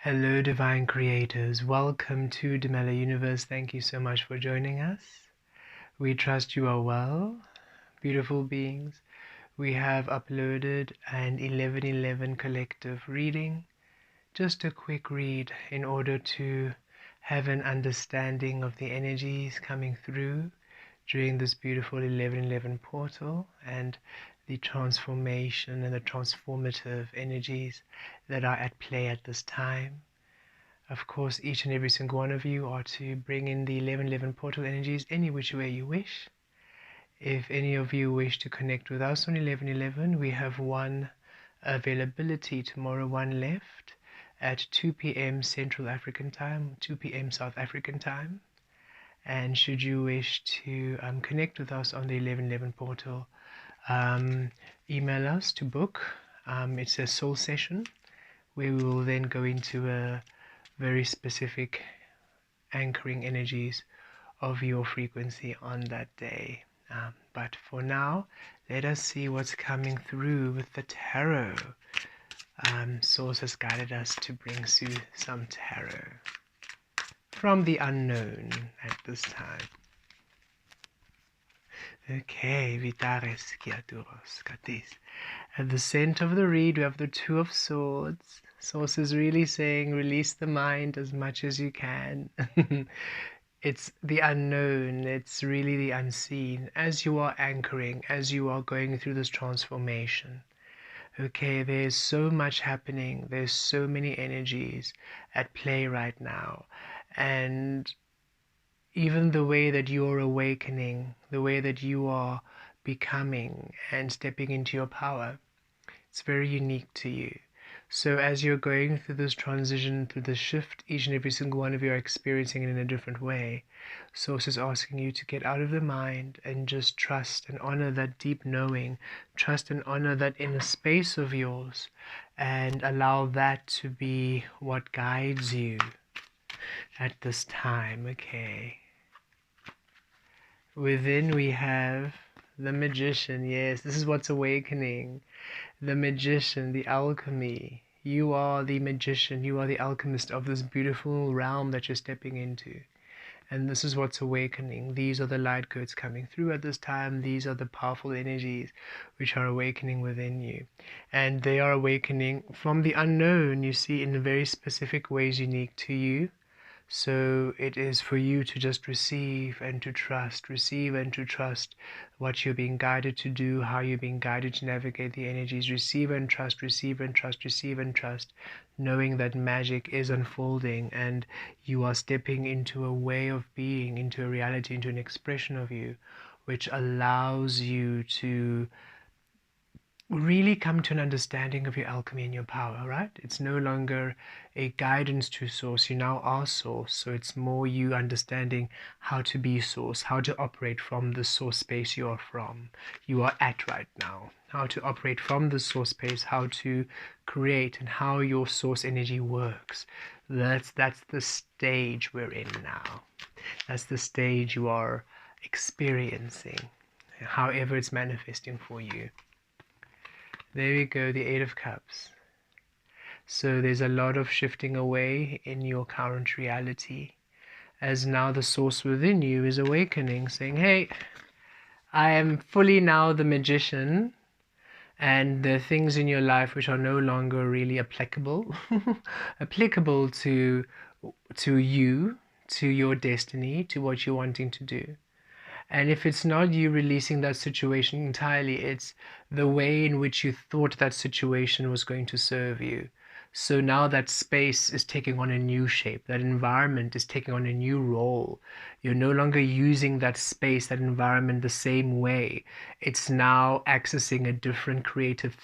Hello, divine creators. Welcome to Demella Universe. Thank you so much for joining us. We trust you are well, beautiful beings. We have uploaded an 11:11 collective reading, just a quick read in order to have an understanding of the energies coming through during this beautiful 11:11 portal and the transformation and the transformative energies that are at play at this time. Of course, each and every single one of you are to bring in the 11:11 portal energies any which way you wish. If any of you wish to connect with us on 11:11, we have one availability tomorrow, one left at 2 p.m. Central African Time, 2 p.m. South African Time. And should you wish to connect with us on the 11:11 portal, email us to book. It's a soul session where we will then go into a very specific anchoring energies of your frequency on that day. But for now, let us see what's coming through with the tarot. Source has guided us to bring some tarot from the unknown at this time. Okay, Vitares, Kiaturos, Katis. At the center of the read, we have the Two of Swords. Source is really saying, release the mind as much as you can. It's the unknown, it's really the unseen. As you are anchoring, as you are going through this transformation, okay, there's so much happening, there's so many energies at play right now. And even the way that you're awakening, the way that you are becoming and stepping into your power, it's very unique to you. So as you're going through this transition, through this shift, each and every single one of you are experiencing it in a different way. Source is asking you to get out of the mind and just trust and honor that deep knowing, trust and honor that inner space of yours, and allow that to be what guides you at this time. Okay. Within we have the Magician. Yes, this is what's awakening. The Magician, the alchemy. You are the magician, you are the alchemist of this beautiful realm that you're stepping into. And this is what's awakening. These are the light codes coming through at this time. These are the powerful energies which are awakening within you. And they are awakening from the unknown, you see, in very specific ways unique to you. So it is for you to just receive and to trust, receive and to trust what you're being guided to do, how you're being guided to navigate the energies. Receive and trust, receive and trust, receive and trust, knowing that magic is unfolding and you are stepping into a way of being, into a reality, into an expression of you, which allows you to really come to an understanding of your alchemy and your power, right? It's no longer a guidance to source. You now are source. So it's more you understanding how to be source, how to operate from the source space you are at right now, how to operate from the source space, how to create, and how your source energy works. That's the stage we're in now. That's the stage you are experiencing, however it's manifesting for you. There we go, the Eight of Cups. So there's a lot of shifting away in your current reality, as now the source within you is awakening, saying, hey, I am fully now the magician, and the things in your life which are no longer really applicable, applicable to you, to your destiny, to what you're wanting to do. And if it's not you releasing that situation entirely, it's the way in which you thought that situation was going to serve you. So now that space is taking on a new shape, that environment is taking on a new role. You're no longer using that space, that environment the same way. It's now accessing a different creative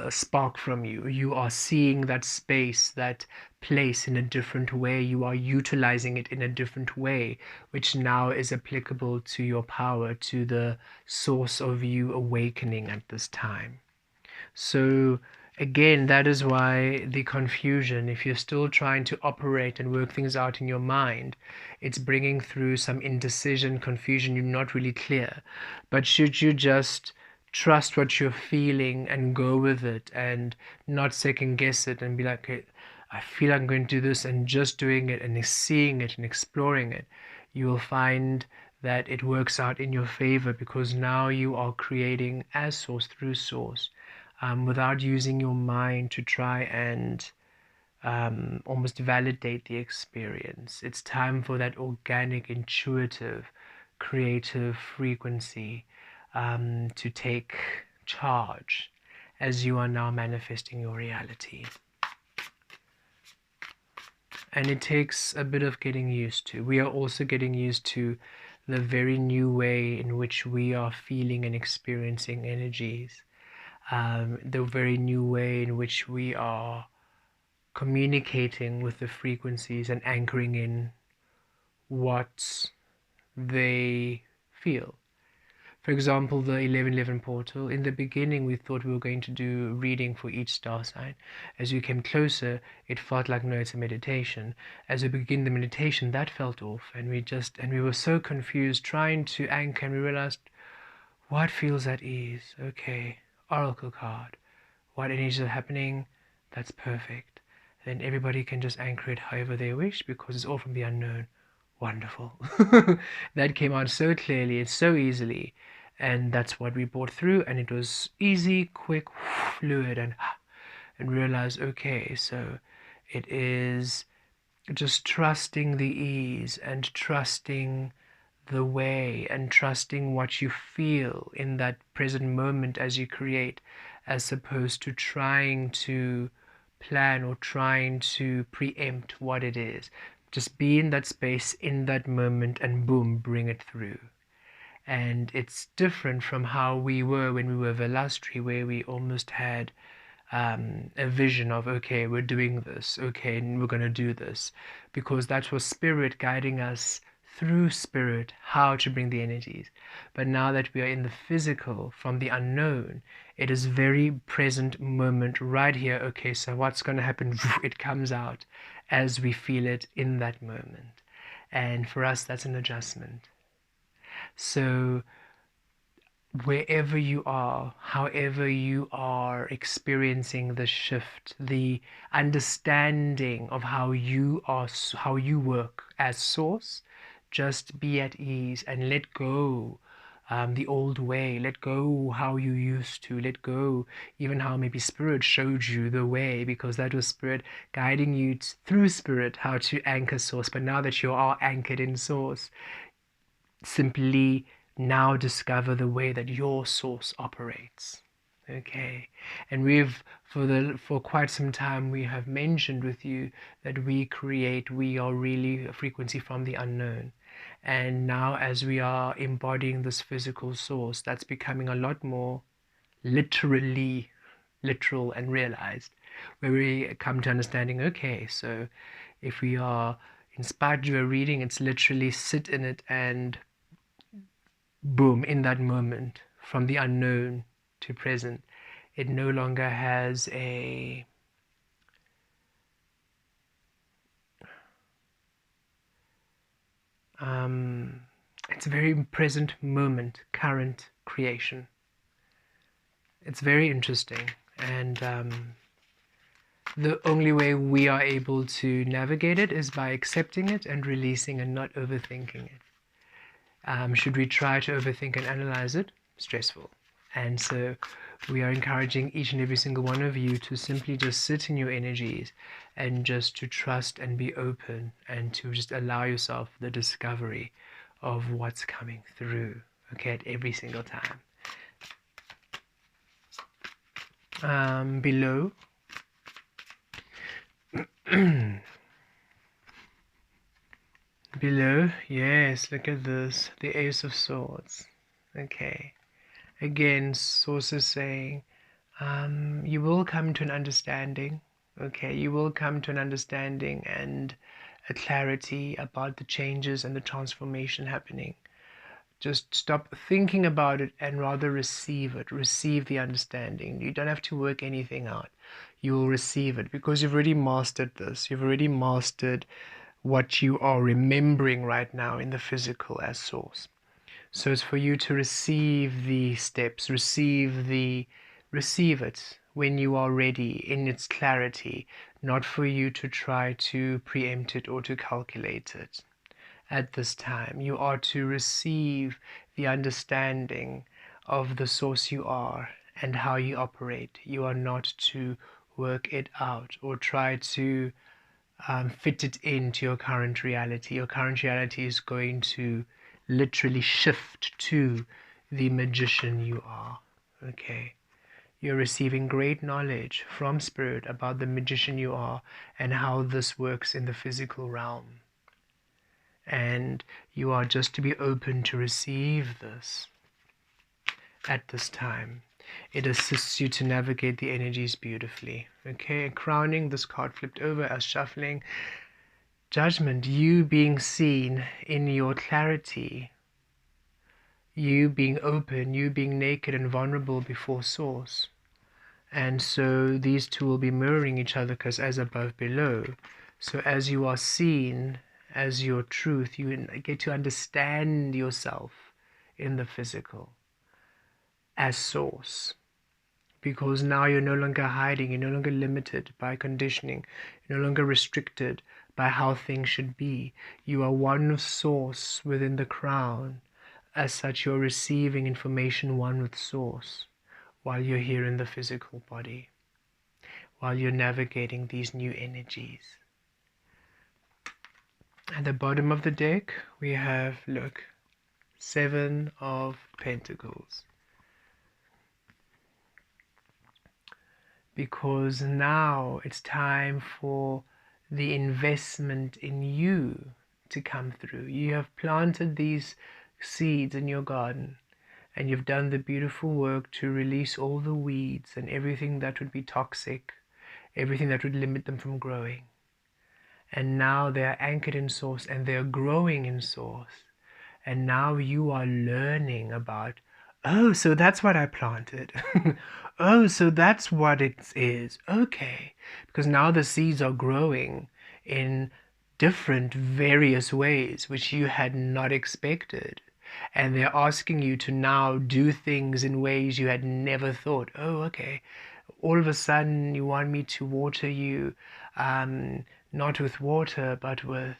spark from you. You are seeing that space, that place in a different way. You are utilizing it in a different way, which now is applicable to your power, to the source of you awakening at this time. So again, that is why the confusion, if you're still trying to operate and work things out in your mind, it's bringing through some indecision, confusion. You're not really clear. But should you just trust what you're feeling and go with it, and not second guess it and be like, okay, I feel I'm going to do this, and just doing it and seeing it and exploring it, you will find that it works out in your favor, because now you are creating as source through source, without using your mind to try and almost validate the experience. It's time for that organic, intuitive, creative frequency to take charge as you are now manifesting your reality. And it takes a bit of getting used to. We are also getting used to the very new way in which we are feeling and experiencing energies, the very new way in which we are communicating with the frequencies and anchoring in what they feel. For example, the 1111 portal, in the beginning we thought we were going to do reading for each star sign. As we came closer, it felt like, no, it's a meditation. As we begin the meditation, that felt off, and we were so confused trying to anchor, and we realized, what feels at ease? Okay, oracle card. What energies are happening? That's perfect. Then everybody can just anchor it however they wish, because it's all from the unknown. Wonderful. That came out so clearly and so easily, and that's what we brought through, and it was easy, quick, fluid, and realized, okay, so it is just trusting the ease and trusting the way and trusting what you feel in that present moment as you create, as opposed to trying to plan or trying to preempt what it is. Just be in that space, in that moment, and boom, bring it through. And it's different from how we were when we were Velastri, where we almost had a vision of, okay, we're doing this, okay, and we're going to do this, because that was spirit guiding us through spirit how to bring the energies. But now that we are in the physical, from the unknown, it is very present moment right here. Okay, so what's going to happen? It comes out as we feel it in that moment. And for us, that's an adjustment. So wherever you are, however you are experiencing the shift, the understanding of how you work as source, just be at ease and let go the old way, let go how you used to, let go even how maybe spirit showed you the way, because that was spirit guiding you through spirit how to anchor source. But now that you are anchored in source, simply now discover the way that your source operates. Okay, and for quite some time we have mentioned with you that we are really a frequency from the unknown. And now as we are embodying this physical source, that's becoming a lot more literal and realized, where we come to understanding, okay, so if we are inspired to do a reading, it's literally sit in it and boom, in that moment, from the unknown to present. It no longer has a it's a very present moment, current creation. It's very interesting, and the only way we are able to navigate it is by accepting it and releasing and not overthinking it. Should we try to overthink and analyze it? Stressful. And so we are encouraging each and every single one of you to simply just sit in your energies and just to trust and be open and to just allow yourself the discovery of what's coming through, okay, at every single time. Below below, yes, look at this, the Ace of Swords. Okay, again, source is saying you will come to an understanding. Okay, you will come to an understanding and a clarity about the changes and the transformation happening. Just stop thinking about it and rather receive it. Receive the understanding. You don't have to work anything out. You will receive it because you've already mastered this. You've already mastered what you are remembering right now in the physical as source. So it's for you to receive the steps, receive it when you are ready in its clarity, not for you to try to preempt it or to calculate it. At this time, you are to receive the understanding of the source you are and how you operate. You are not to work it out or try to fit it into your current reality. Your current reality is going to literally shift to the magician you are. Okay. You're receiving great knowledge from Spirit about the magician you are and how this works in the physical realm. And you are just to be open to receive this at this time. It assists you to navigate the energies beautifully. Okay, crowning this card flipped over as shuffling. Judgment, you being seen in your clarity, you being open, you being naked and vulnerable before Source. And so these two will be mirroring each other, because as above, below. So as you are seen as your truth, you get to understand yourself in the physical as Source. Because now you're no longer hiding, you're no longer limited by conditioning, you're no longer restricted by how things should be. You are one with Source within the crown. As such, you're receiving information one with Source while you're here in the physical body, while you're navigating these new energies. At the bottom of the deck, we have, look, 7 of Pentacles. Because now it's time for the investment in you to come through. You have planted these seeds in your garden, and you've done the beautiful work to release all the weeds and everything that would be toxic, everything that would limit them from growing. And now they are anchored in Source and they are growing in Source. And now you are learning about, oh, so that's what I planted. Oh, so that's what it is. Okay. Because now the seeds are growing in different, various ways, which you had not expected. And they're asking you to now do things in ways you had never thought. Oh, okay. All of a sudden you want me to water you, not with water, but with,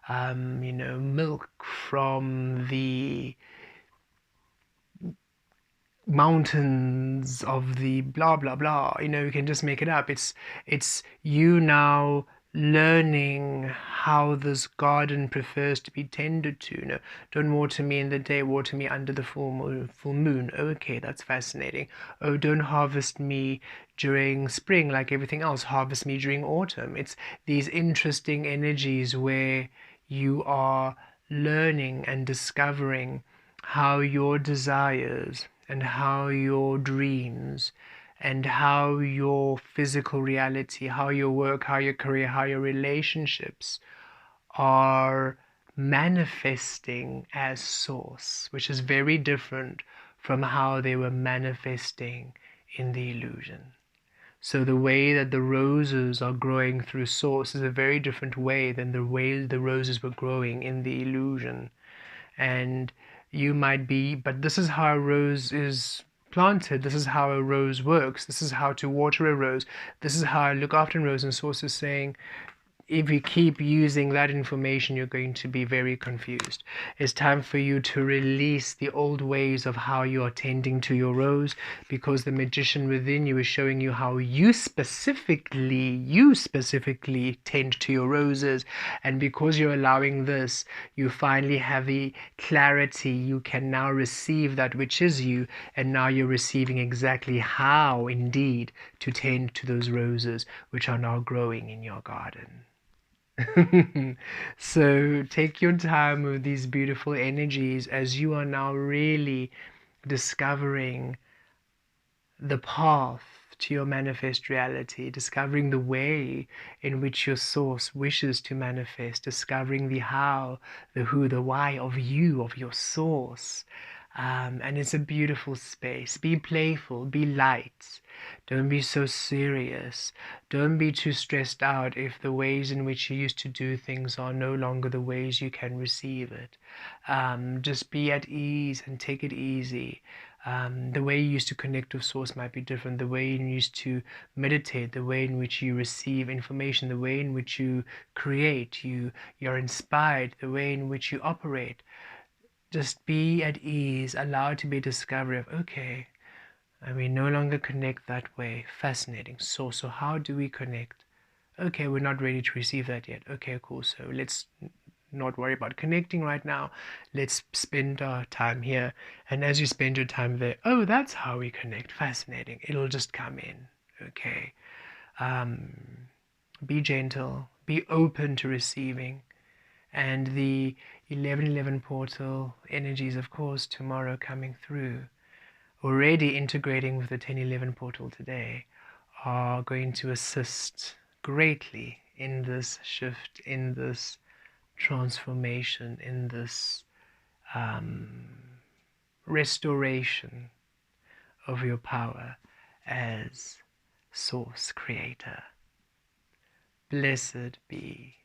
milk from the mountains of the blah blah blah. You can just make it up. It's you now learning how this garden prefers to be tended to. Don't water me in the day, water me under the full moon. Okay, that's fascinating. Oh, don't harvest me during spring like everything else, harvest me during autumn. It's these interesting energies where you are learning and discovering how your desires and how your dreams and how your physical reality, how your work, how your career, how your relationships are manifesting as Source, which is very different from how they were manifesting in the illusion. So the way that the roses are growing through Source is a very different way than the way the roses were growing in the illusion. And you might be, but this is how a rose is planted, this is how a rose works, this is how to water a rose, this is how I look after a rose. And Source is saying, if you keep using that information, you're going to be very confused. It's time for you to release the old ways of how you are tending to your rose, because the magician within you is showing you how you specifically tend to your roses. And because you're allowing this, you finally have the clarity. You can now receive that which is you, and now you're receiving exactly how indeed to tend to those roses which are now growing in your garden. So take your time with these beautiful energies as you are now really discovering the path to your manifest reality, discovering the way in which your Source wishes to manifest, discovering the how, the who, the why of you, of your Source. And it's a beautiful space. Be playful, be light. Don't be so serious. Don't be too stressed out if the ways in which you used to do things are no longer the ways you can receive it. Just be at ease and take it easy. The way you used to connect with source might be different. The way you used to meditate, the way in which you receive information, the way in which you create, you're inspired, the way in which you operate. Just be at ease, allow it to be a discovery of, okay, and we no longer connect that way. Fascinating. So how do we connect? Okay, we're not ready to receive that yet. Okay, cool. So let's not worry about connecting right now. Let's spend our time here. And as you spend your time there, oh, that's how we connect. Fascinating. It'll just come in. Okay. Be gentle. Be open to receiving. And the 1111 portal energies, of course, tomorrow coming through, already integrating with the 1011 portal today, are going to assist greatly in this shift, in this transformation, in this restoration of your power as Source Creator. Blessed be.